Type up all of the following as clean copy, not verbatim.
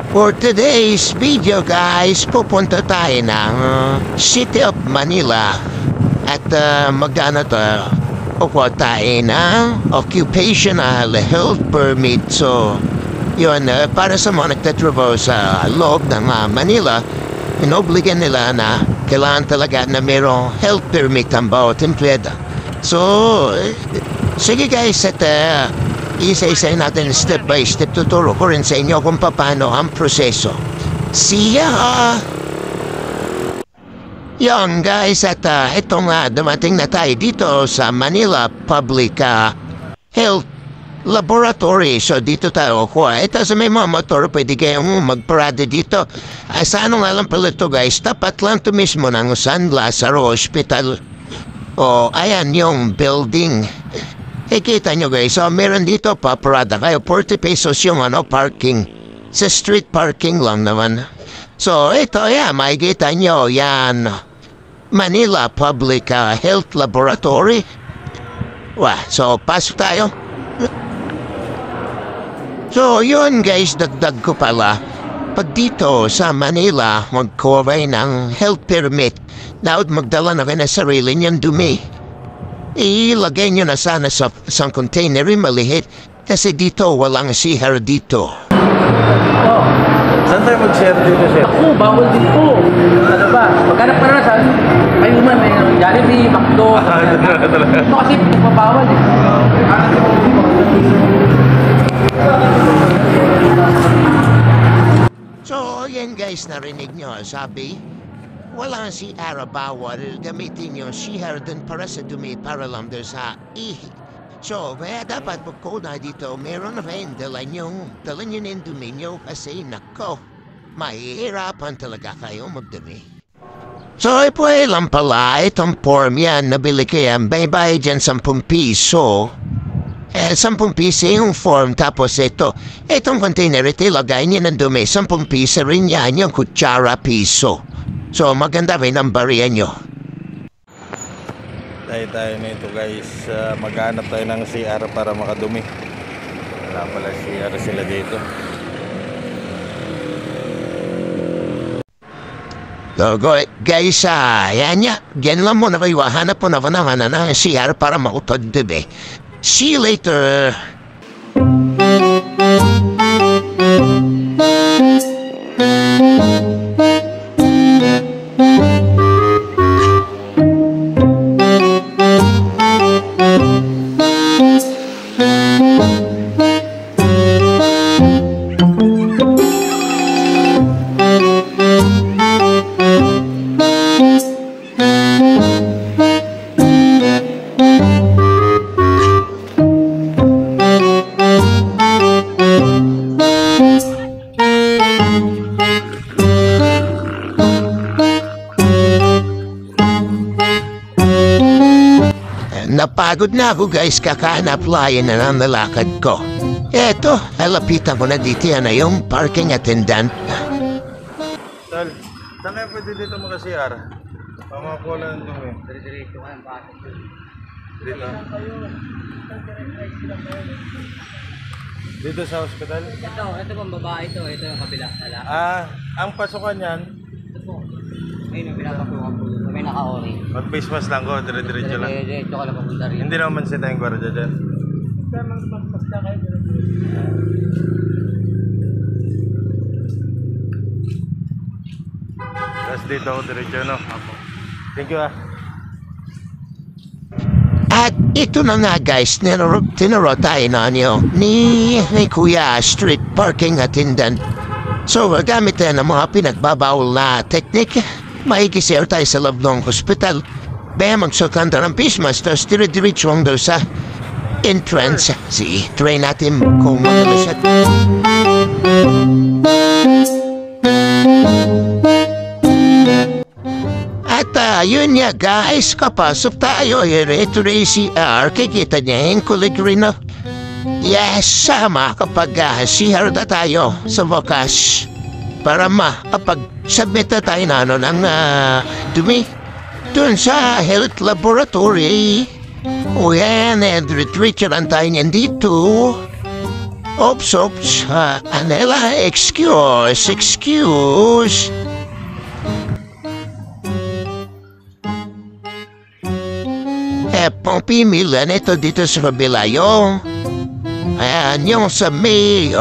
For today's video guys, pupunta tayo ng City of Manila at magana to kukuha tayo ng occupational health permit. So, yun, para sa mga nagtatrabaho sa loob ng Manila, inobligan nila na kailangan talaga na mayroong health permit ang bawat empleyado. So, sige guys, at isa-isa natin step by step tuturo ko rin sa inyo kung paano ang proseso. See ya! Yan guys, at ito nga, dumating na tayo dito sa Manila Public Health Laboratory. So dito tayo kuha. Ito sa may mga motor, pwede kayong magparada dito. Sa ano nga lang pala ito guys, tapat lang ito mismo ng San Lazaro Hospital. O, ayan yung building. Kita nyo guys, so meron dito paparada kayo, 40 pesos yung parking. Sa street parking lang naman. So ito yan, makikita nyo yan, Manila Public Health Laboratory. So pasok tayo. So yun guys, dagdag ko pala, pag dito sa Manila magkuha ng health permit, dapat magdala na kayo na sarili niyang dumi. Ilagay nyo na sana sa isang container maliit kasi dito walang CR dito. Oh, saan tayo mag-share dito, sir? Ako, bawal din po. Ano ba? Maghanap ka na saan? Ay, may Jollibee, McDo. Ito kasi pabawal eh. So, yan guys, narinig nyo, sabi, walang CR, bawal gamitin yung CR dun para sa dumi, para lang doon sa ihi. So, kaya dapat pagko na dito, meron na rin dala nyo yung dumi nyo kasi nako, mahihirapan talaga kayo magdumi. So, pwede lang pala, itong form yan, nabili ko yan, bay-bay dyan 10 piso. 10 piso yung form, tapos itong container, ito ilagay niya ng dumi, 10 piso rin yan yung kutsara piso. So, maganda rin ang bariya nyo. Tayo nito guys, maghanap tayo ng CR para makadumi. Wala pala CR sila dito. So, guys, yan niya. Yan lang mo na kayo, hanap po na ng CR para makutod dumi. See you later! Napagod na ako guys, kakahanap layan na ng nalakad ko. Eto, halapitan ko na dito na yung parking attendant. Tal, saan kayo pwede dito mga-CR? Pamakuha lang dumi. Diretso ka ng pasok. Dito? Dito sa hospital? Ito pang babae ito yung kabila. Ang pasukan yan? Ito po. Ayun yung pinapasukan po. May naka-ori. Mag-face mask lang ko, dire-diretso lang. Diretso ka lang papunta rin. Hindi naman sila yung gwardiya dyan. Mas na kayo. Tapos dito ako diretso, no? Thank you At ito na nga guys, tinuro tayo na ni Kuya Street Parking Attendant. So, gamit tayo ng mga pinagbabawal na teknik. Maikisir tayo sa loob ng hospital. Baya magsukanta ng face mask, tapos dire-diretso ang doon sa entrance. Try natin kung magano siya. At yun nga guys, kapasok tayo. Ito rin CR, kikita niya yung kulig rin. Yes, sama kapag CR na tayo sa wakas. Para makapag-submit na tayo na ng dumi dun sa health laboratory. O yan, and retreat lang tayo niyan dito. Ops, Anela, excuse. Pumipila nito dito sa kabilayo. Ayan, yung sa may,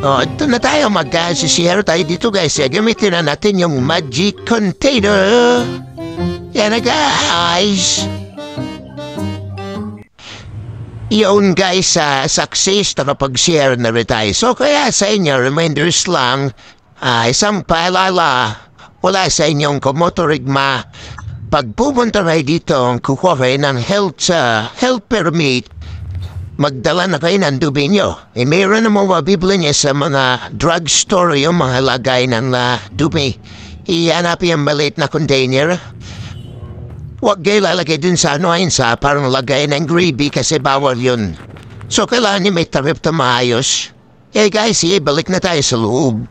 ito na tayo mag-sisiyero tayo dito guys. Gamitin na natin yung magic container. Yan na guys. Yun guys, success na kapag-share na rin tayo. So kaya sa inyo, reminders lang, isang paalala, wala sa inyong kumotorigma. Pag pupunta kayo dito, kukuha kayo ng health permit, magdala na kayo ng dubi nyo. Mayroon naman mabibili niya sa mga drugstore yung mga lagay ng dubi. Ihanap yung maliit na container. Huwag kayo lalagay dun sa sa parang lagay ng gravy kasi bawal yun. So kailangan niyo may tarip na maayos. Guys, balik na tayo sa loob.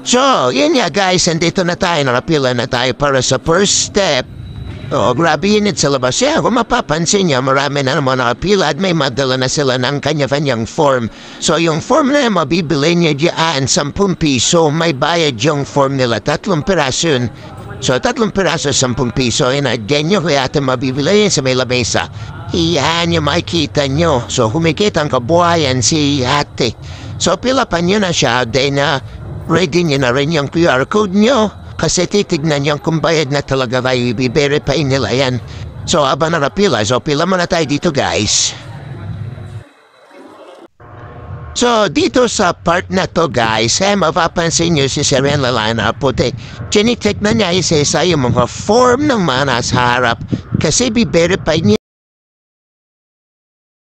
So, yun nga guys, andito na tayo, nakapila na tayo para sa first step. Grabe init sa labas. Kung mapapansin niya, marami na naman nakapila at may madala na sila ng kanya-kanyang form. So, yung form na mabibili niya diyan, 10 piso, may bayad yung form nila, 3 piraso yun. So, 3 piraso, 10 piso, yun, ganyan ko yata mabibili yun sa may lamesa. Iyan yung makikita nyo. So, humikita ang kabuhayan si ate. So, pila pa nyo na siya, then ready nyo na rin yung QR code nyo kasi titignan nyo kung bayad na talaga kayo, i-verify nila yan. So, aba na pila. So, pila muna tayo dito, guys. So, dito sa part na to, guys, mapapansin nyo si Serena Lana puti. Tinitignan niya isa-isa yung mga form ng mga nasa harap kasi i-verify niya